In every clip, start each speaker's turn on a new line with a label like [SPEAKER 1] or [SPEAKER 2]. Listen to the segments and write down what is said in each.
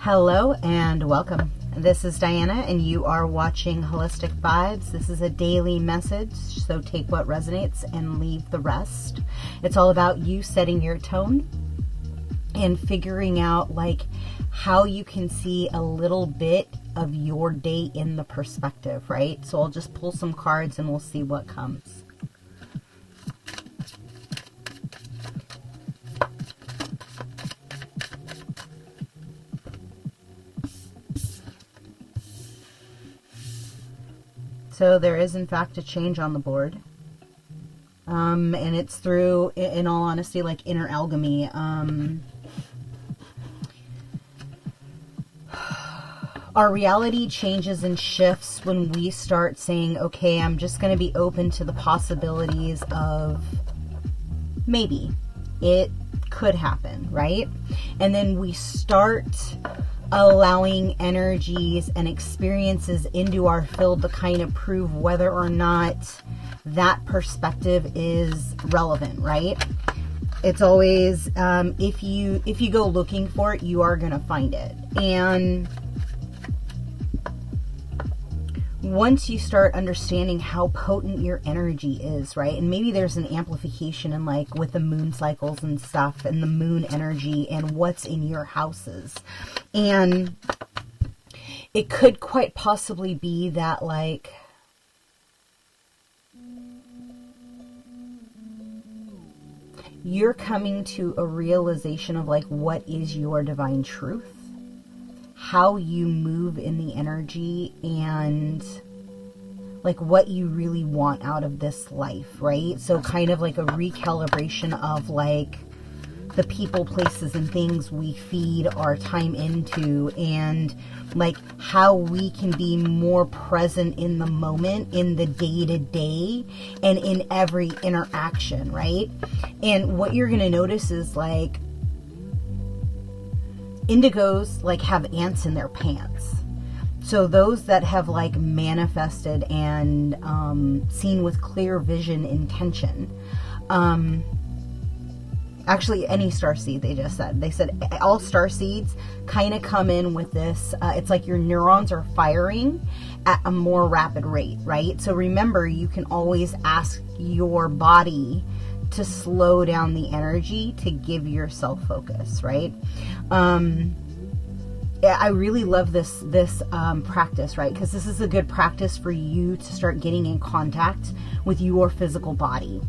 [SPEAKER 1] Hello and welcome. This is Diana and you are watching Holistic Vibes. This is a daily message, so take what resonates and leave the rest. It's all about you setting your tone and figuring out like how you can see a little bit of your day in the perspective, right? So I'll just pull some cards and we'll see what comes. So there is, in fact, a change on the board. And it's through, in all honesty, like inner alchemy. Our reality changes and shifts when we start saying, okay, I'm just going to be open to the possibilities of maybe it could happen, right? And then we start allowing energies and experiences into our field to kind of prove whether or not that perspective is relevant, right? It's always, if you go looking for it, you are going to find it. And once you start understanding how potent your energy is, right? And maybe there's an amplification in like with the moon cycles and stuff and the moon energy and what's in your houses. And it could quite possibly be that like you're coming to a realization of like what is your divine truth, how you move in the energy, and like what you really want out of this life, right? So kind of like a recalibration of like the people, places, and things we feed our time into, and like how we can be more present in the moment, in the day-to-day, and in every interaction, right? And what you're going to notice is like indigos like have ants in their pants. So those that have like manifested and seen with clear vision intention, actually any starseed, they said all starseeds kind of come in with this, it's like your neurons are firing at a more rapid rate, right? So remember, you can always ask your body to slow down the energy to give yourself focus, right? I really love this practice, right? Because this is a good practice for you to start getting in contact with your physical body.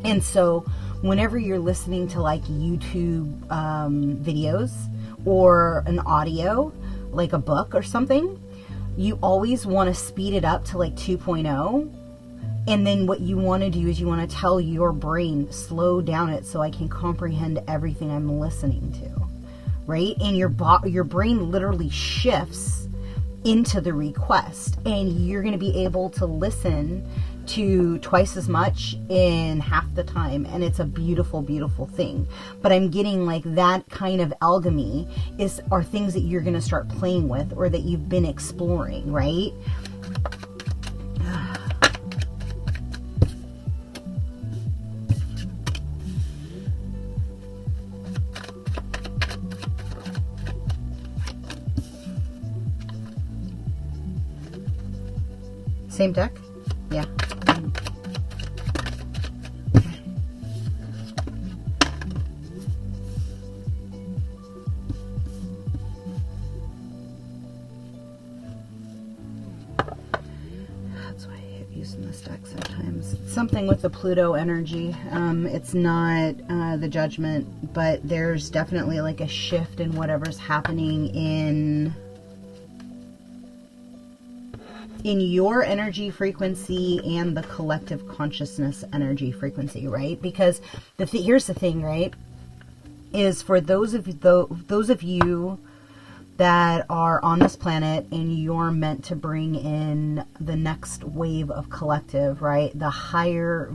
[SPEAKER 1] And so whenever you're listening to like YouTube videos or an audio, like a book or something, you always want to speed it up to like 2.0. And then what you want to do is you want to tell your brain, slow down it so I can comprehend everything I'm listening to, right? And your brain literally shifts into the request, and you're going to be able to listen to twice as much in half the time, and it's a beautiful, beautiful thing. But I'm getting like that kind of alchemy are things that you're going to start playing with or that you've been exploring, right? Same deck? Yeah. That's why I hate using this deck sometimes. Something with the Pluto energy. It's not the judgment, but there's definitely like a shift in whatever's happening in your energy frequency and the collective consciousness energy frequency, right? Because here's the thing, right? Is for those of you that are on this planet and you're meant to bring in the next wave of collective, right? The higher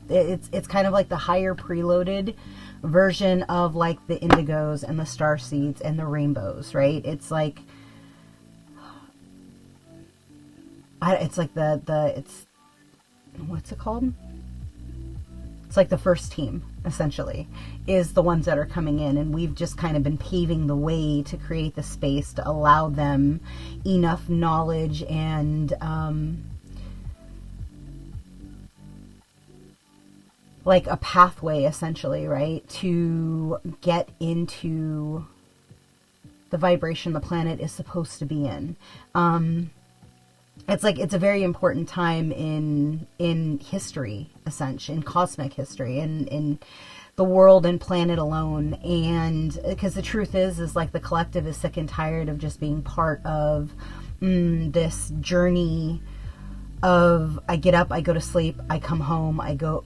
[SPEAKER 1] it's kind of like the higher preloaded version of like the indigos and the star seeds and the rainbows, right? It's like it's like it's what's it called? It's like the first team, essentially, is the ones that are coming in. And we've just kind of been paving the way to create the space to allow them enough knowledge and like a pathway, essentially, right, to get into the vibration the planet is supposed to be in. It's like, it's a very important time in history, essentially, in cosmic history, in the world and planet alone. And because the truth is like the collective is sick and tired of just being part of this journey of, I get up, I go to sleep, I come home, I go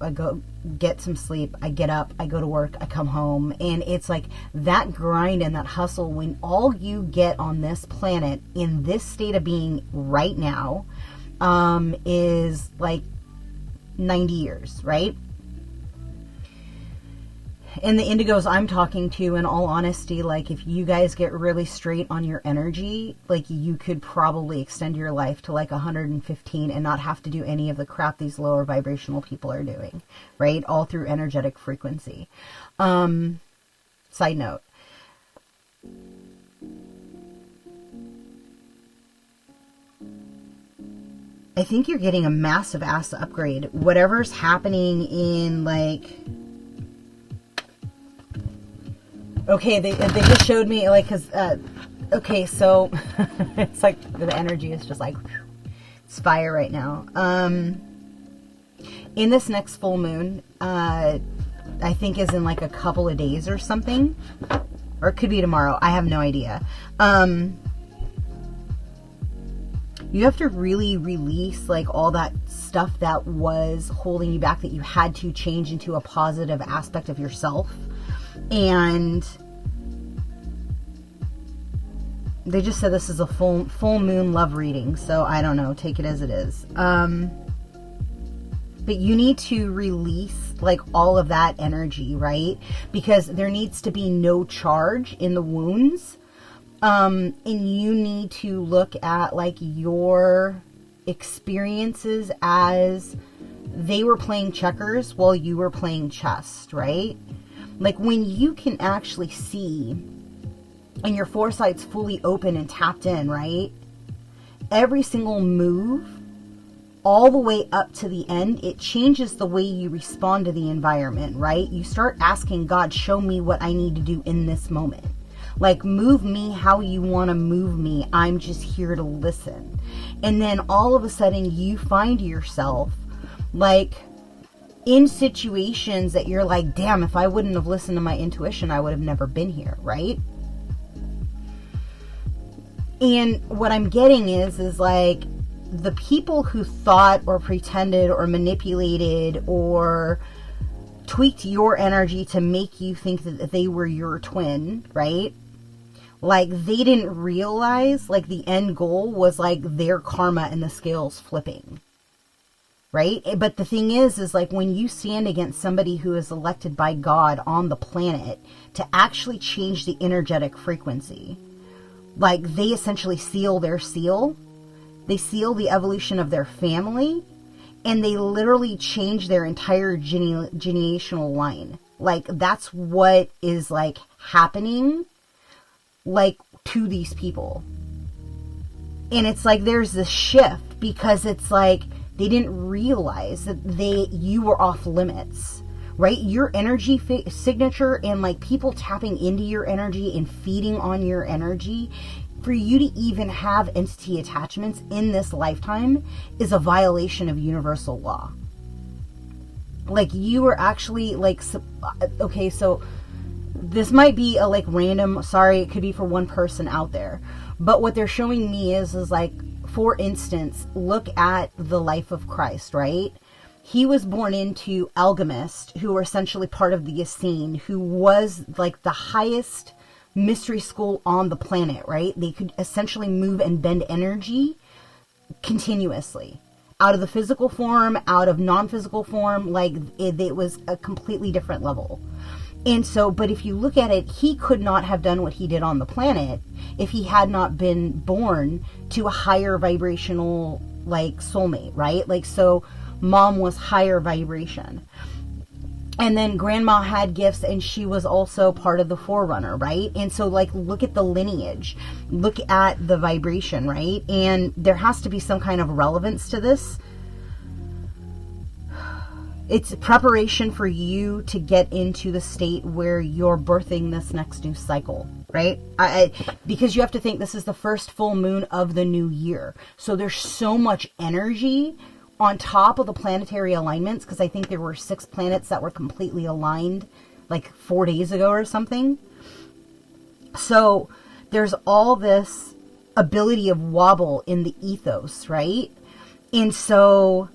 [SPEAKER 1] get some sleep, I get up, I go to work, I come home. And it's like that grind and that hustle, when all you get on this planet in this state of being right now is like 90 years, right? And the indigos I'm talking to, in all honesty, like if you guys get really straight on your energy, like you could probably extend your life to like 115 and not have to do any of the crap these lower vibrational people are doing, right? All through energetic frequency. Side note. I think you're getting a massive ass upgrade. Whatever's happening in like... Okay, they just showed me, like, because, okay, so, it's like, the energy is just like, it's fire right now. In this next full moon, I think is in, like, a couple of days or something, or it could be tomorrow, I have no idea. You have to really release, like, all that stuff that was holding you back, that you had to change into a positive aspect of yourself. And they just said this is a full moon love reading, so I don't know, take it as it is. But you need to release like all of that energy, right? Because there needs to be no charge in the wounds. And you need to look at like your experiences as they were playing checkers while you were playing chess, right? Like when you can actually see and your foresight's fully open and tapped in, right? Every single move, all the way up to the end, it changes the way you respond to the environment, right? You start asking God, show me what I need to do in this moment. Like, move me how you want to move me. I'm just here to listen. And then all of a sudden you find yourself like in situations that you're like, damn, if I wouldn't have listened to my intuition, I would have never been here, right? And what I'm getting is like the people who thought or pretended or manipulated or tweaked your energy to make you think that they were your twin, right? Like they didn't realize like the end goal was like their karma and the scales flipping. Right? But the thing is like when you stand against somebody who is elected by God on the planet to actually change the energetic frequency, like they essentially seal their seal. They seal the evolution of their family, and they literally change their entire generational line. Like that's what is like happening like to these people. And it's like there's this shift because it's like they didn't realize that you were off limits, right? Your energy signature and like people tapping into your energy and feeding on your energy, for you to even have entity attachments in this lifetime is a violation of universal law. Like you are actually like, okay, so this might be a like random, sorry, it could be for one person out there, but what they're showing me is like, for instance, look at the life of Christ, right? He was born into alchemists who were essentially part of the Essene, who was like the highest mystery school on the planet, right? They could essentially move and bend energy continuously. Out of the physical form, out of non-physical form, like it was a completely different level. And so, but if you look at it, he could not have done what he did on the planet if he had not been born to a higher vibrational, like, soulmate, right? Like, so mom was higher vibration. And then grandma had gifts, and she was also part of the forerunner, right? And so, like, look at the lineage, look at the vibration, right? And there has to be some kind of relevance to this. It's preparation for you to get into the state where you're birthing this next new cycle, right? Because you have to think this is the first full moon of the new year. So there's so much energy on top of the planetary alignments, because I think there were 6 planets that were completely aligned like 4 days ago or something. So there's all this ability of wobble in the ethos, right? And so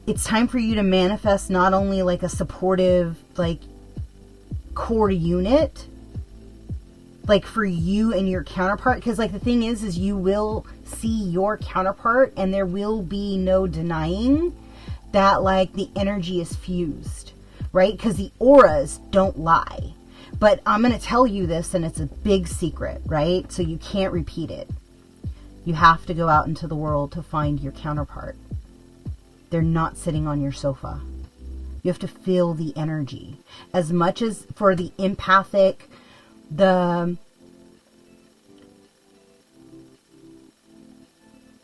[SPEAKER 1] it's time for you to manifest not only like a supportive, like, core unit, like for you and your counterpart, because like the thing is you will see your counterpart, and there will be no denying that like the energy is fused, right? Because the auras don't lie. But I'm going to tell you this, and it's a big secret, right? So you can't repeat it. You have to go out into the world to find your counterpart. They're not sitting on your sofa. You have to feel the energy. As much as for the empathic, the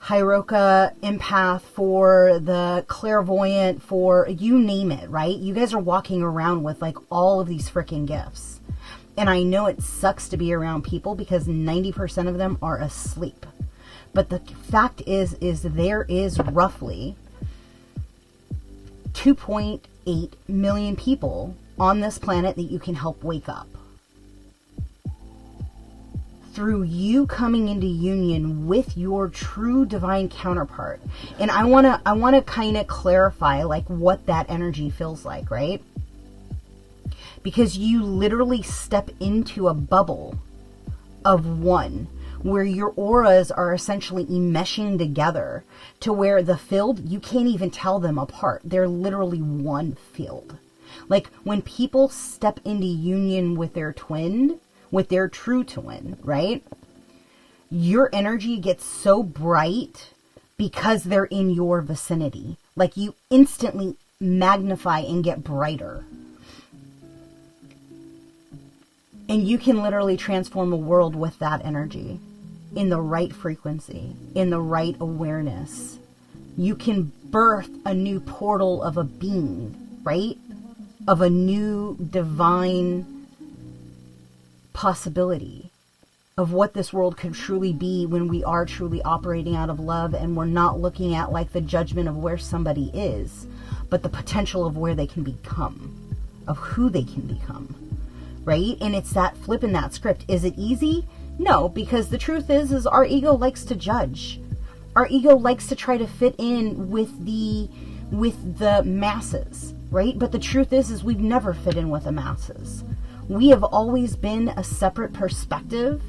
[SPEAKER 1] Hyroka empath, for the clairvoyant, for you name it, right? You guys are walking around with like all of these freaking gifts. And I know it sucks to be around people because 90% of them are asleep. But the fact is there is roughly 2.8 million people on this planet that you can help wake up. Through you coming into union with your true divine counterpart. And I want to kind of clarify like what that energy feels like, right? Because you literally step into a bubble of one, where your auras are essentially enmeshing together to where the field, you can't even tell them apart. They're literally one field. Like when people step into union with their twin, with their true twin, right? Your energy gets so bright because they're in your vicinity. Like you instantly magnify and get brighter. And you can literally transform a world with that energy. In the right frequency, in the right awareness. You can birth a new portal of a being, right? Of a new divine possibility of what this world could truly be when we are truly operating out of love, and we're not looking at like the judgment of where somebody is, but the potential of where they can become, of who they can become, right? And it's that flipping that script. Is it easy? No, because the truth is our ego likes to judge. Our ego likes to try to fit in with the masses, right? But the truth is we've never fit in with the masses. We have always been a separate perspective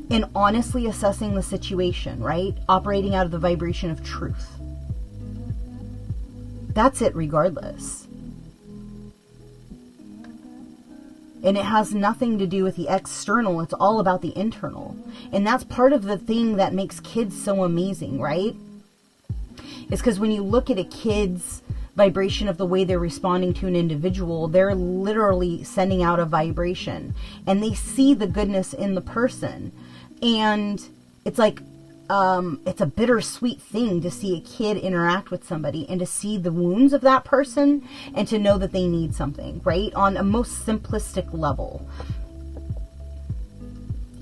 [SPEAKER 1] in honestly assessing the situation, right? Operating out of the vibration of truth. That's it regardless. And it has nothing to do with the external. It's all about the internal. And that's part of the thing that makes kids so amazing, right? It's because when you look at a kid's vibration of the way they're responding to an individual, they're literally sending out a vibration. And they see the goodness in the person. And it's like, it's a bittersweet thing to see a kid interact with somebody and to see the wounds of that person and to know that they need something, right? On a most simplistic level.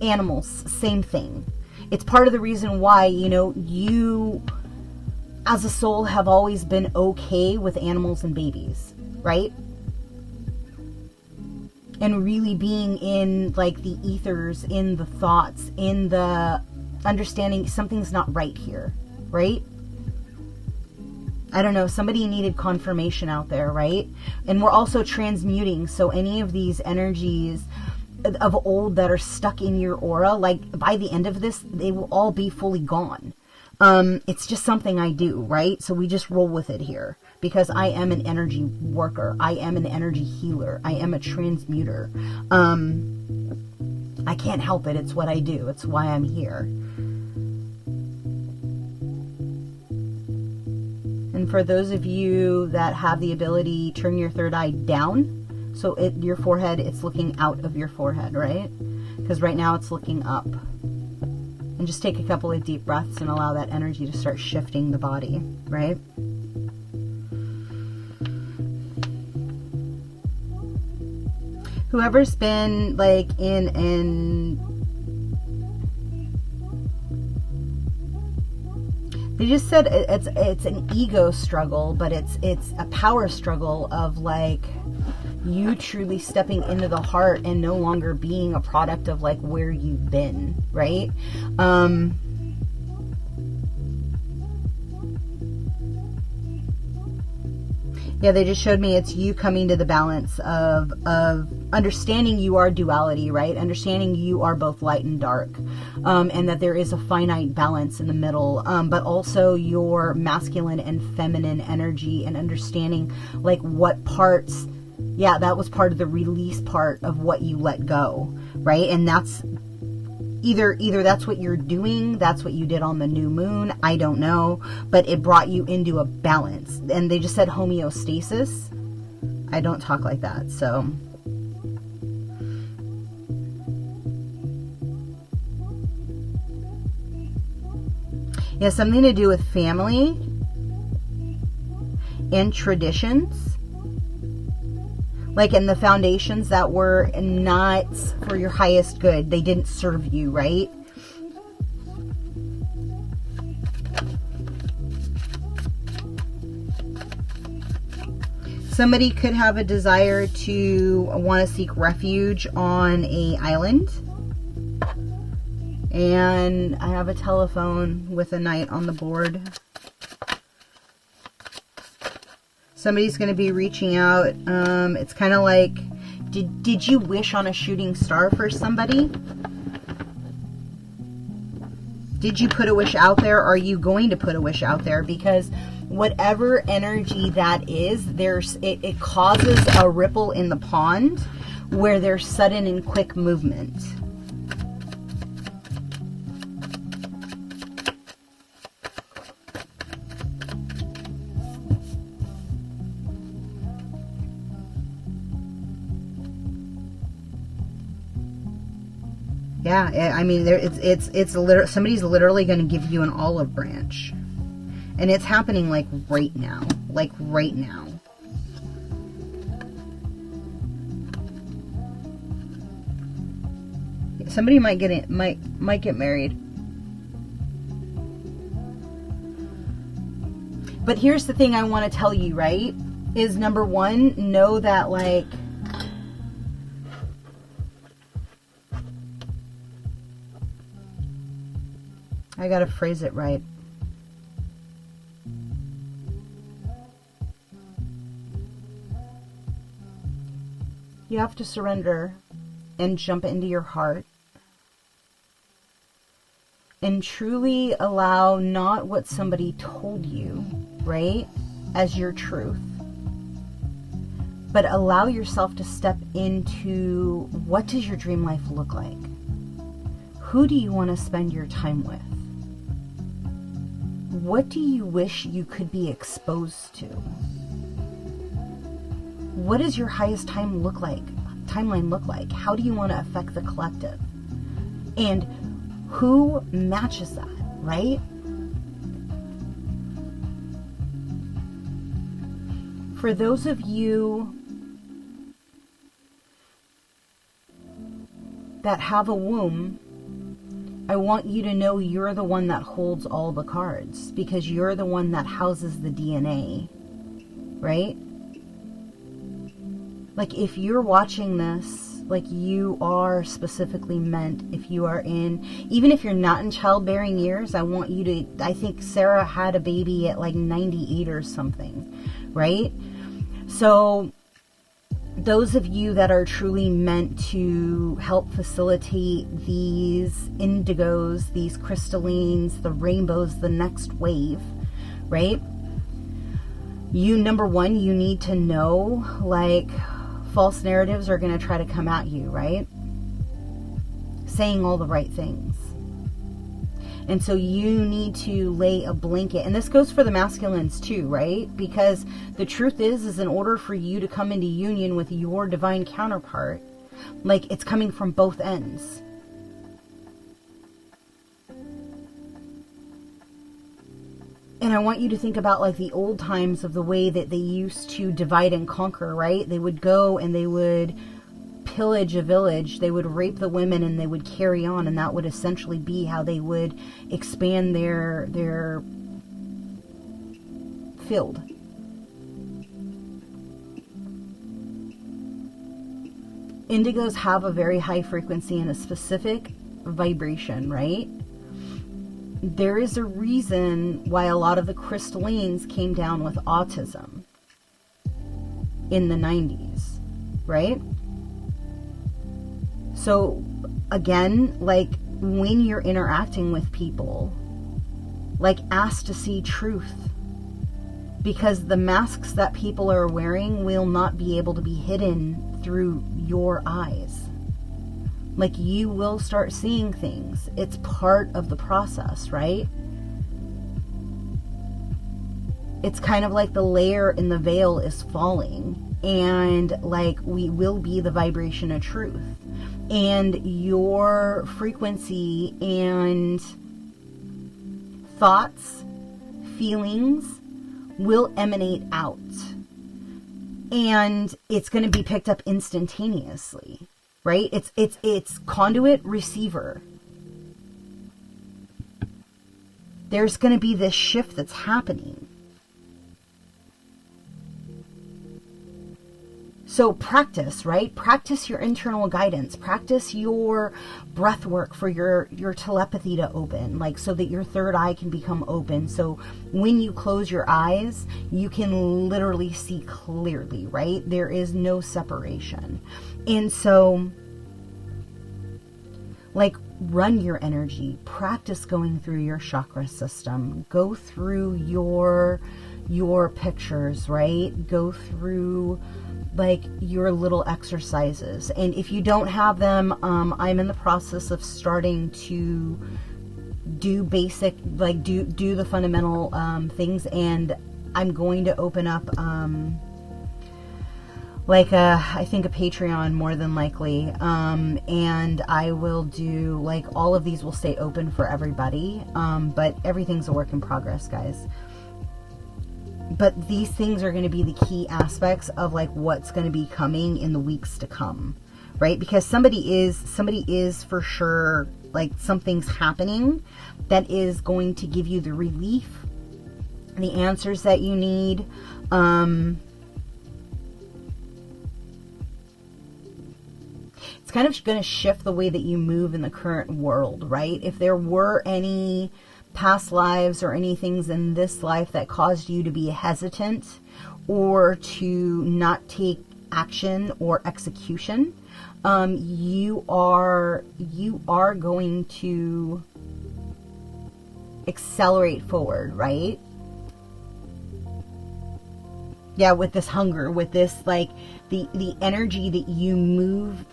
[SPEAKER 1] Animals, same thing. It's part of the reason why, you as a soul have always been okay with animals and babies, right? And really being in like the ethers, in the thoughts, in the understanding something's not right here, right? I don't know, somebody needed confirmation out there, right? And we're also transmuting, so any of these energies of old that are stuck in your aura, like by the end of this, they will all be fully gone. It's just something I do, right? So we just roll with it here because I am an energy worker. I am an energy healer. I am a transmuter. I can't help it. It's what I do. It's why I'm here. For those of you that have the ability, turn your third eye down. So your forehead, it's looking out of your forehead, right? Because right now it's looking up. And just take a couple of deep breaths and allow that energy to start shifting the body, right? Whoever's been like they just said it's an ego struggle, but it's a power struggle of like you truly stepping into the heart and no longer being a product of like where you've been, right? Yeah, they just showed me it's you coming to the balance of understanding you are duality, right? Understanding you are both light and dark, and that there is a finite balance in the middle, but also your masculine and feminine energy, and understanding like what parts, yeah, that was part of the release part of what you let go, right? And that's either that's what you're doing, that's what you did on the new moon, I don't know, but it brought you into a balance. And they just said homeostasis. I don't talk like that, so yeah, something to do with family and traditions. Like in the foundations that were not for your highest good. They didn't serve you, right? Somebody could have a desire to want to seek refuge on an island. And I have a telephone with a knight on the board. Somebody's going to be reaching out. It's kind of like, did you wish on a shooting star for somebody? Did you put a wish out there? Are you going to put a wish out there? Because whatever energy that is, it causes a ripple in the pond where there's sudden and quick movement. Yeah, I mean, it's literally, somebody's literally going to give you an olive branch, and it's happening like right now, Somebody might get get married. But here's the thing I want to tell you, right? Is number one, know that like I gotta phrase it right. You have to surrender and jump into your heart and truly allow not what somebody told you, right, as your truth, but allow yourself to step into what does your dream life look like? Who do you want to spend your time with? What do you wish you could be exposed to? What does your highest timeline look like? How do you want to affect the collective? And who matches that, right? For those of you that have a womb, I want you to know you're the one that holds all the cards, because you're the one that houses the DNA, right? Like if you're watching this, like you are specifically meant, if you are in, even if you're not in childbearing years, I want you to, I think Sarah had a baby at like 98 or something, right? So those of you that are truly meant to help facilitate these indigos, these crystallines, the rainbows, the next wave, right? You, number one, you need to know, like, false narratives are going to try to come at you, right? Saying all the right things. And so you need to lay a blanket, and this goes for the masculines too, right? Because the truth is in order for you to come into union with your divine counterpart, like, it's coming from both ends. And I want you to think about, like, the old times of the way that they used to divide and conquer, right? They would go and they would pillage a village, they would rape the women, and they would carry on, and that would essentially be how they would expand their field. Indigos have a very high frequency and a specific vibration, right? There is a reason why a lot of the crystallines came down with autism in the 90s, right? So again, like, when you're interacting with people, like, ask to see truth, because the masks that people are wearing will not be able to be hidden through your eyes. Like, you will start seeing things. It's part of the process, right? It's kind of like the layer in the veil is falling, and, like, we will be the vibration of truth. And your frequency and thoughts, feelings will emanate out. And it's going to be picked up instantaneously, right? It's conduit, receiver. There's going to be this shift that's happening. So practice, right? Practice your internal guidance. Practice your breath work for your telepathy to open, like, so that your third eye can become open. So when you close your eyes, you can literally see clearly, right? There is no separation. And so, like, run your energy. Practice going through your chakra system. Go through your pictures, right? Go through, like, your little exercises. And if you don't have them, I'm in the process of starting to do basic, like, do the fundamental things, and I'm going to open up like I think a Patreon, more than likely, and I will do, like, all of these will stay open for everybody, but everything's a work in progress, guys. But these things are going to be the key aspects of, like, what's going to be coming in the weeks to come, right? Because somebody is for sure, like, something's happening that is going to give you the relief, the answers that you need. It's kind of going to shift the way that you move in the current world, right? If there were any past lives or any things in this life that caused you to be hesitant or to not take action or execution, you are going to accelerate forward, right? Yeah, with this hunger, with this, like, the energy that you move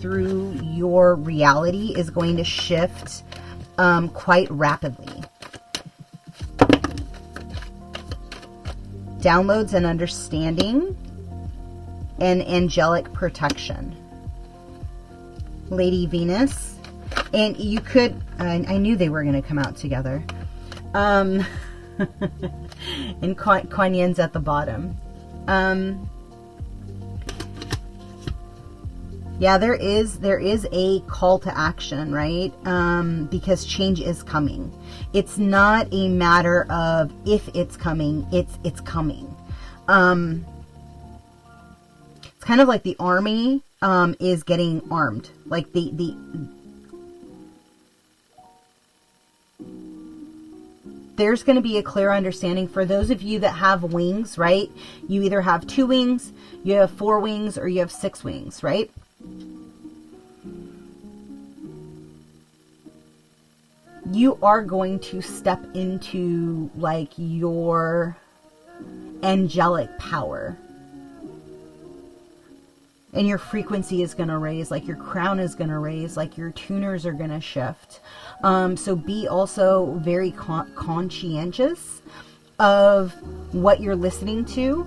[SPEAKER 1] through your reality is going to shift quite rapidly. Downloads and understanding and angelic protection. Lady Venus. And you could, I knew they were going to come out together. And Kuan Yin's at the bottom. Yeah, there is a call to action, right? Because change is coming. It's not a matter of if it's coming, it's coming. It's kind of like the army is getting armed. Like there's going to be a clear understanding for those of you that have wings, right? You either have 2 wings, you have 4 wings, or you have 6 wings, right? You are going to step into, like, your angelic power. and your frequency is going to raise, like your crown is going to raise, like your tuners are going to shift. So be also very conscientious of what you're listening to,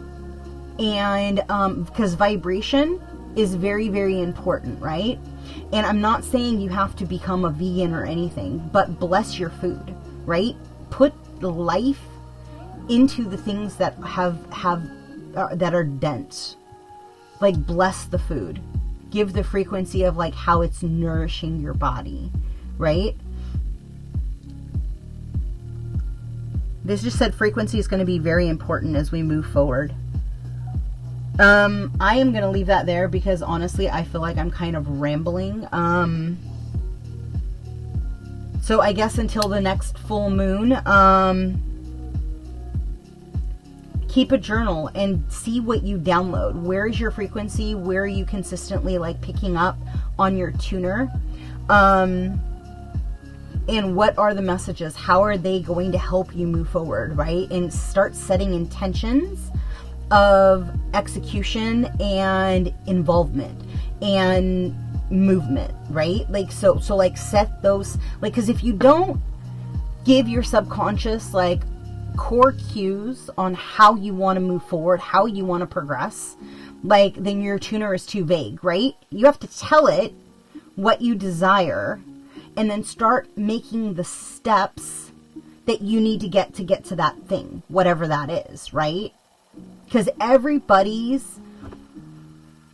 [SPEAKER 1] and because vibration is very, very important, right? And I'm not saying you have to become a vegan or anything, but bless your food, right? Put life into the things that that are dense. Like, bless the food. Give the frequency of like how it's nourishing your body, right? This just said frequency is going to be very important as we move forward. I am going to leave that there because honestly, I feel like I'm kind of rambling. So I guess until the next full moon, keep a journal and see what you download. Where is your frequency? Where are you consistently like picking up on your tuner? And what are the messages? How are they going to help you move forward, right? And start setting intentions of execution and involvement and movement, right? Like, so like set those, like, because if you don't give your subconscious like core cues on how you want to move forward, how you want to progress, like, then your tuner is too vague, right? You have to tell it what you desire and then start making the steps that you need to get to that thing, whatever that is, right? Because everybody's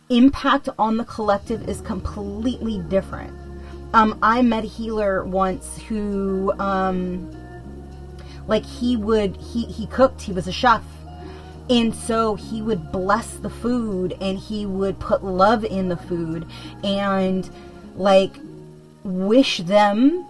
[SPEAKER 1] impact on the collective is completely different. I met a healer once who, like, he cooked, he was a chef. And so he would bless the food and he would put love in the food and like wish them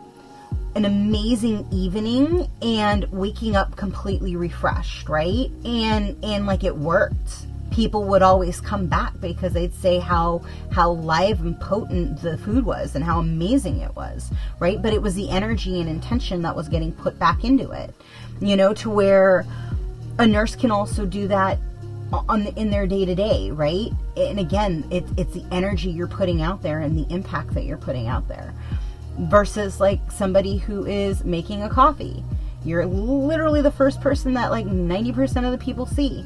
[SPEAKER 1] an amazing evening and waking up completely refreshed, right? And like, it worked. People would always come back because they'd say how live and potent the food was and how amazing it was, right? But it was the energy and intention that was getting put back into it, you know, to where a nurse can also do that in their day-to-day, right? And again, it's the energy you're putting out there and the impact that you're putting out there. Versus like somebody who is making a coffee. You're literally the first person that like 90% of the people see.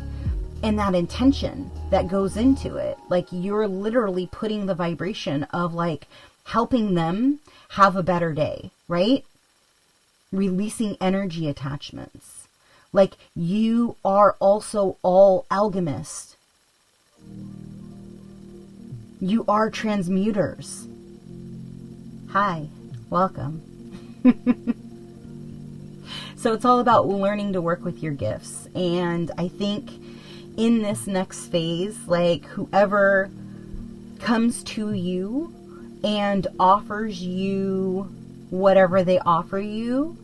[SPEAKER 1] And that intention that goes into it, like, you're literally putting the vibration of like helping them have a better day, right? Releasing energy attachments. Like, you are also all alchemists. You are transmuters. Hi. Welcome. So it's all about learning to work with your gifts. And I think in this next phase, like, whoever comes to you and offers you whatever they offer you,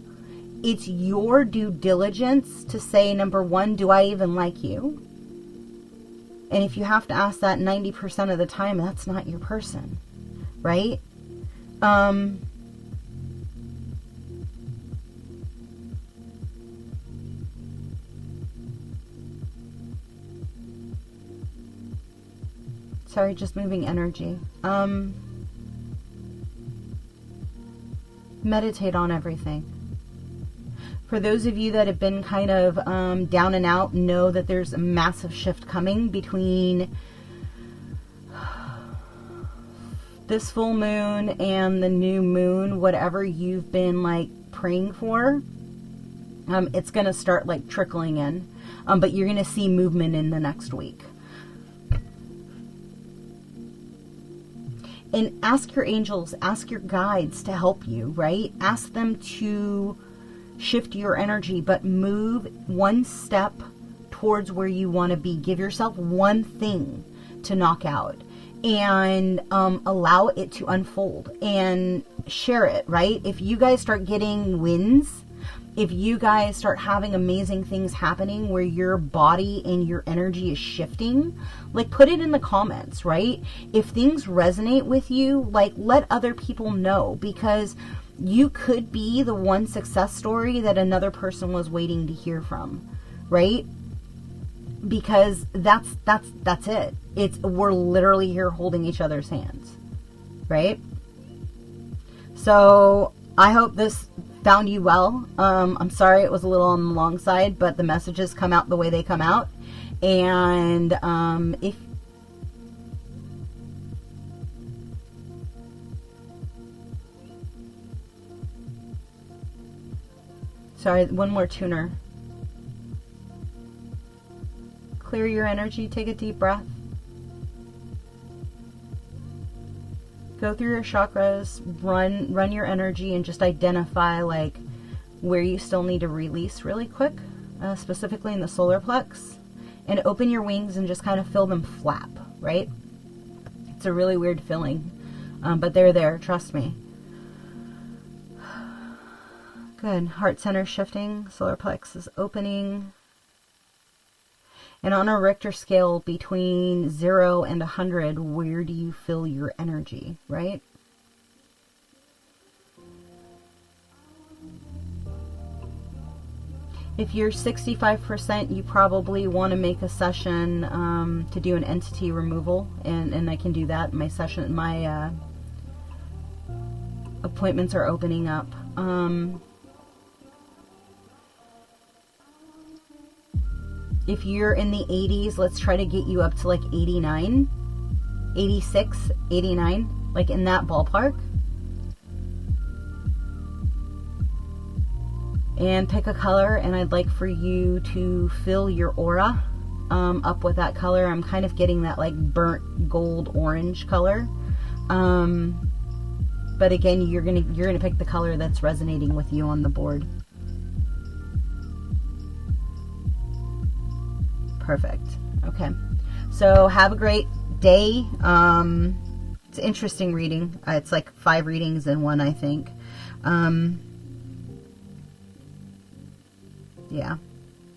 [SPEAKER 1] it's your due diligence to say, number one, do I even like you? And if you have to ask that 90% of the time, that's not your person, right? Sorry, just moving energy. Meditate on everything. For those of you that have been kind of down and out, know that there's a massive shift coming between this full moon and the new moon. Whatever you've been like praying for, it's going to start like trickling in. But you're going to see movement in the next week. And ask your angels, ask your guides to help you, right? Ask them to shift your energy, but move one step towards where you want to be. Give yourself one thing to knock out and allow it to unfold and share it, right? If you guys start getting wins, if you guys start having amazing things happening where your body and your energy is shifting, like, put it in the comments, right? If things resonate with you, like, let other people know, because you could be the one success story that another person was waiting to hear from, right? because that's it. We're literally here holding each other's hands, right? So I hope this found you well. I'm sorry it was a little on the long side, but the messages come out the way they come out. And sorry, one more tuner. Clear your energy, take a deep breath. Go through your chakras, run your energy, and just identify like where you still need to release really quick, specifically in the solar plex, and open your wings and just kind of feel them flap, right? It's a really weird feeling, but they're there, trust me. Good. Heart center shifting, solar plexus opening. And on a Richter scale between 0 and 100, where do you feel your energy, right? If you're 65%, you probably want to make a session to do an entity removal, and I can do that. My appointments are opening up. If you're in the 80s, let's try to get you up to like 89, 86, 89, like in that ballpark. And pick a color, and I'd like for you to fill your aura up with that color. I'm kind of getting that like burnt gold orange color. But again, you're gonna pick the color that's resonating with you on the board. Perfect. Okay. So have a great day. It's an interesting reading. It's like 5 readings in one, I think. Yeah.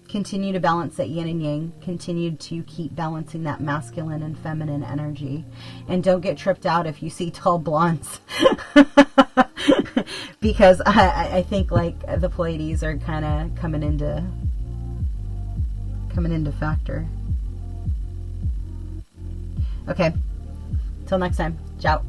[SPEAKER 1] Continue to balance that yin and yang. Continue to keep balancing that masculine and feminine energy. And don't get tripped out if you see tall blondes. Because I think like the Pleiades are kind of coming into factor. Okay. Till next time. Ciao.